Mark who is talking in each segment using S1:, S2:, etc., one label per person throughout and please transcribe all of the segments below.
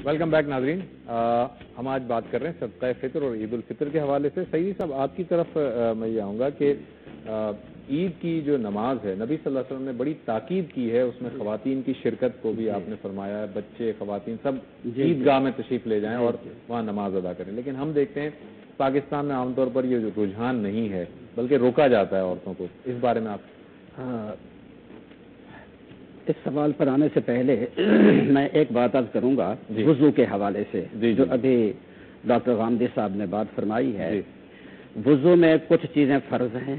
S1: Welcome back ناظرین. ہم آج بات کر رہے ہیں صدقہ فطر اور عید الفطر کے حوالے سے. سعیدی صاحب آپ کی طرف میں یہ آؤں گا کہ عید کی جو نماز ہے نبی صلی اللہ علیہ وسلم نے بڑی تاکید کی ہے, اس میں خواتین کی شرکت کو بھی آپ نے فرمایا ہے, بچے خواتین سب عیدگاہ میں تشریف لے جائیں اور وہاں نماز ادا کریں. لیکن ہم دیکھتے ہیں پاکستان میں عام طور پر یہ جو رجحان نہیں ہے بلکہ روکا جاتا ہے عورتوں کو. اس بارے میں آپ
S2: اس سوال پر آنے سے پہلے میں ایک بات عرض کروں گا وضو کے حوالے سے جو ابھی ڈاکٹر غامدی صاحب نے بات فرمائی ہے. وضو میں کچھ چیزیں فرض ہیں,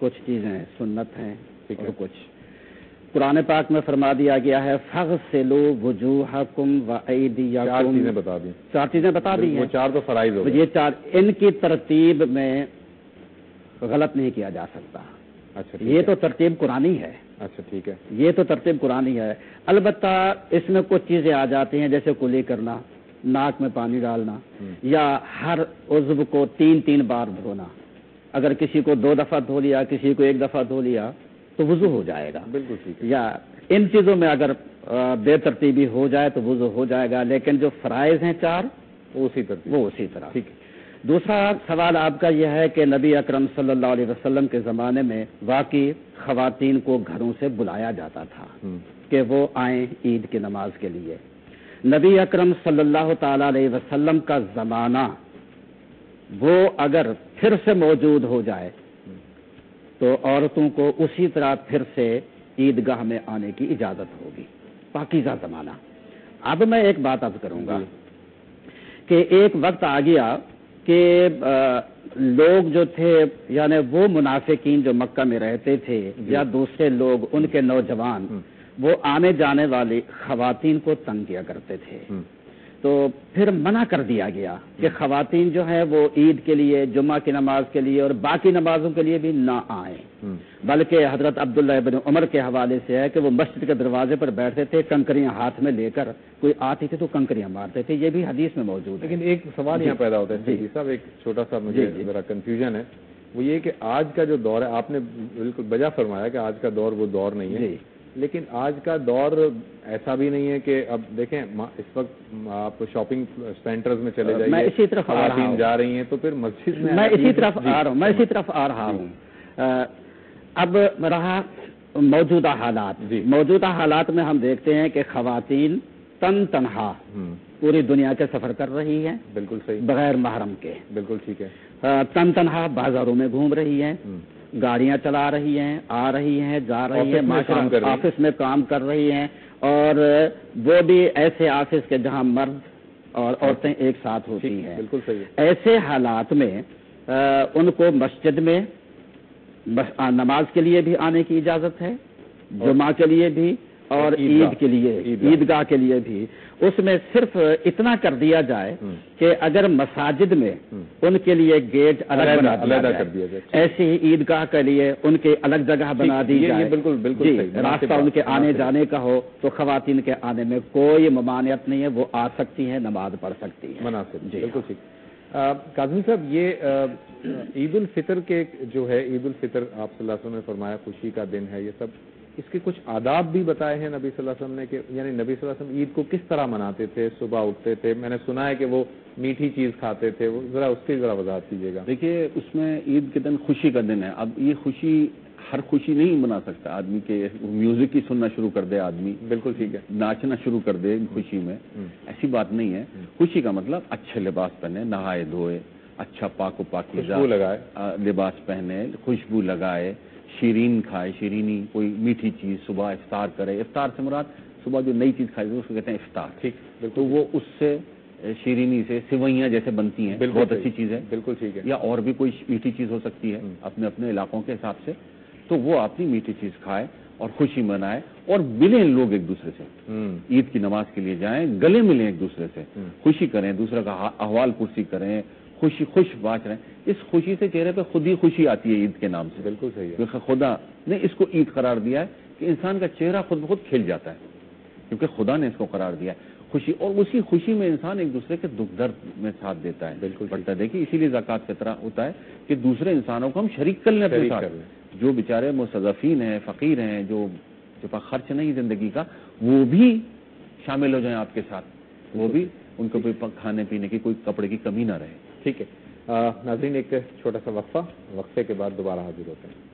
S2: کچھ چیزیں سنت ہیں, اور کچھ قرآن پاک میں فرما دیا گیا ہے فاغسلوا وجوہکم وایدیکم.
S1: چار چیزیں بتا دی,
S2: چار چیزیں بتا دی ہیں.
S1: وہ چار تو فرائض ہو گئے.
S2: یہ چار, ان کی ترتیب میں غلط نہیں کیا جا سکتا.
S1: اچھا,
S2: یہ تو ترتیب قرآنی ہے.
S1: اچھا ٹھیک ہے,
S2: یہ تو ترتیب قرآنی ہے. البتہ اس میں کچھ چیزیں آ جاتی ہیں جیسے کلی کرنا, ناک میں پانی ڈالنا, یا ہر عضو کو 3 بار دھونا. اگر کسی کو 2 دفعہ دھو لیا, کسی کو 1 دفعہ دھو لیا تو وضو ہو جائے گا.
S1: بالکل ٹھیک ہے.
S2: یا ان چیزوں میں اگر بے ترتیبی ہو جائے تو وضو ہو جائے گا. لیکن جو فرائض ہیں 4
S1: وہ اسی طرح.
S2: ٹھیک ہے. دوسرا سوال آپ کا یہ ہے کہ نبی اکرم صلی اللہ علیہ وسلم کے زمانے میں واقعی خواتین کو گھروں سے بلایا جاتا تھا کہ وہ آئیں عید کی نماز کے لیے. نبی اکرم صلی اللہ تعالی علیہ وسلم کا زمانہ وہ اگر پھر سے موجود ہو جائے تو عورتوں کو اسی طرح پھر سے عیدگاہ میں آنے کی اجازت ہوگی. پاکیزہ زمانہ. اب میں ایک بات عرض کروں گا کہ ایک وقت آ گیا کہ لوگ جو تھے, یعنی وہ منافقین جو مکہ میں رہتے تھے یا دوسرے لوگ, ان کے نوجوان وہ آنے جانے والی خواتین کو تنگ کیا کرتے تھے. تو پھر منع کر دیا گیا کہ خواتین جو ہیں وہ عید کے لیے, جمعہ کی نماز کے لیے اور باقی نمازوں کے لیے بھی نہ آئیں. بلکہ حضرت عبداللہ ابن عمر کے حوالے سے ہے کہ وہ مسجد کے دروازے پر بیٹھتے تھے, کنکریاں ہاتھ میں لے کر, کوئی آتی تھی تو کنکریاں مارتے تھے. یہ بھی حدیث میں موجود ہے.
S1: لیکن ایک سوال یہاں پیدا ہوتا ہے سعیدی صاحب, ایک چھوٹا سا مجھے ذرا کنفیوژن ہے. وہ یہ کہ آج کا جو دور ہے, آپ نے بالکل بجا فرمایا کہ آج کا دور وہ دور نہیں ہے, لیکن آج کا دور ایسا بھی نہیں ہے کہ اب دیکھیں اس وقت آپ شاپنگ سینٹرز میں چلے جائیے,
S2: میں اسی طرف
S1: خواتین جا رہی ہیں تو پھر مسجد
S2: میں اسی طرف آ رہا ہوں. اب رہا موجودہ حالات. موجودہ حالات میں ہم دیکھتے ہیں کہ خواتین تنہا پوری دنیا کے سفر کر رہی ہیں.
S1: بالکل صحیح.
S2: بغیر محرم کے.
S1: بالکل ٹھیک ہے.
S2: تنہا بازاروں میں گھوم رہی ہیں, گاڑیاں چلا رہی ہیں, آ رہی ہیں, جا رہی ہیں, آفس میں کام کر رہی ہیں, اور وہ بھی ایسے آفس کے جہاں مرد اور عورتیں ایک ساتھ ہوتی ہیں.
S1: بالکل صحیح.
S2: ایسے حالات میں ان کو مسجد میں نماز کے لیے بھی آنے کی اجازت ہے, جمعہ کے لیے بھی اور عید کے لیے, عیدگاہ کے لیے بھی. اس میں صرف اتنا کر دیا جائے کہ اگر مساجد میں ان کے لیے گیٹ الگ کر دیا جائے, ایسی ہی عیدگاہ کے لیے ان کے الگ جگہ بنا دی جائے.
S1: بالکل
S2: راستہ ان کے آنے جانے کا ہو تو خواتین کے آنے میں کوئی ممانعت نہیں ہے, وہ آ سکتی ہیں, نماز پڑھ سکتی ہیں.
S1: مناسب. بالکل ٹھیک. کاظمی صاحب, یہ عید الفطر کے جو ہے, عید الفطر آپ صلی اللہ علیہ وسلم نے فرمایا خوشی کا دن ہے, یہ سب اس کے کچھ آداب بھی بتائے ہیں نبی صلی اللہ علیہ وسلم نے, کہ یعنی نبی صلی اللہ علیہ وسلم عید کو کس طرح مناتے تھے. صبح اٹھتے تھے, میں نے سنا ہے کہ وہ میٹھی چیز کھاتے تھے, ذرا اس کی ذرا وضاحت کیجیے گا.
S3: دیکھیے, اس میں عید کے دن خوشی کا دن ہے. اب یہ خوشی ہر خوشی نہیں منا سکتا آدمی, کے میوزک ہی سننا شروع کر دے آدمی. بالکل ٹھیک ہے. ناچنا شروع کر دے خوشی میں, ایسی بات نہیں ہے. خوشی کا مطلب اچھے لباس پہنے, نہائے دھوئے, اچھا پاک و پاکیزہ لباس پہنے, خوشبو لگائے, شیرین کھائے, شیرینی کوئی میٹھی چیز, صبح افطار کرے. افطار سے مراد صبح جو نئی چیز کھائی اس کو کہتے ہیں افطار. ٹھیک. تو وہ اس سے شیرینی سے سوئیاں جیسے بنتی ہیں, بہت اچھی چیز ہے. بالکل ٹھیک ہے. یا اور بھی کوئی میٹھی چیز ہو سکتی ہے اپنے اپنے علاقوں کے حساب سے, تو وہ اپنی میٹھی چیز کھائے اور خوشی منائے, اور ملیں لوگ ایک دوسرے سے. عید کی نماز کے لیے جائیں, گلے ملیں ایک دوسرے سے, خوشی کریں, دوسرے کا احوال پرسی کریں, خوش باش رہیں. اس خوشی سے چہرے پہ خود ہی خوشی آتی ہے عید کے نام سے. بالکل صحیح ہے. خدا نے اس کو عید قرار دیا ہے کہ انسان کا چہرہ خود بخود کھل جاتا ہے, کیونکہ خدا نے اس کو قرار دیا ہے خوشی, اور اسی خوشی میں انسان ایک دوسرے کے دکھ درد میں ساتھ دیتا ہے. بالکل پڑتا ہے. دیکھیے, اسی لیے زکوٰۃ فطرہ ہوتا ہے کہ دوسرے انسانوں کو ہم شریک کر لیں اپنے ساتھ. جو بیچارے مستضعفین ہیں, فقیر ہیں, جو پاس خرچ نہیں زندگی کا, وہ بھی شامل ہو جائیں آپ کے ساتھ. وہ بھی ان کو بھی کھانے پینے کی کوئی کپڑے کی کمی نہ رہے.
S1: ٹھیک ہے ناظرین، ایک چھوٹا سا وقفے کے بعد دوبارہ حاضر ہوتے ہیں.